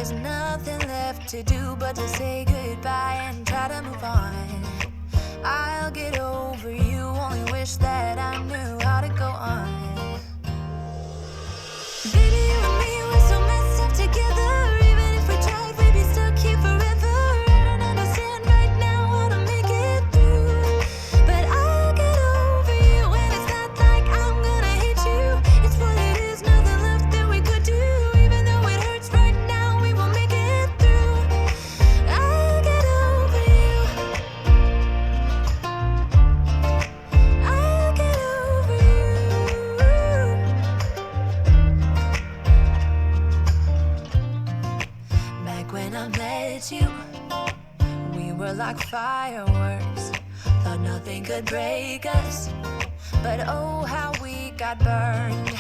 There's nothing left to do but to say goodbye and try to move on. I'll get over you, only wish that I knew how to go on. Baby, you and me, we're so messed up together. Even if we tried, we'd be stuck here forever. I don't understand right now how to make it through, but I'll get over you, and it's not like I'm gonna hate you. It's what it is, nothing left that we could do. Even though it hurts right now, we will make it through. I'll get over you. I'll get over you. Back when I met you, we were like fireworks. Thought nothing could break us, but oh how we got burned.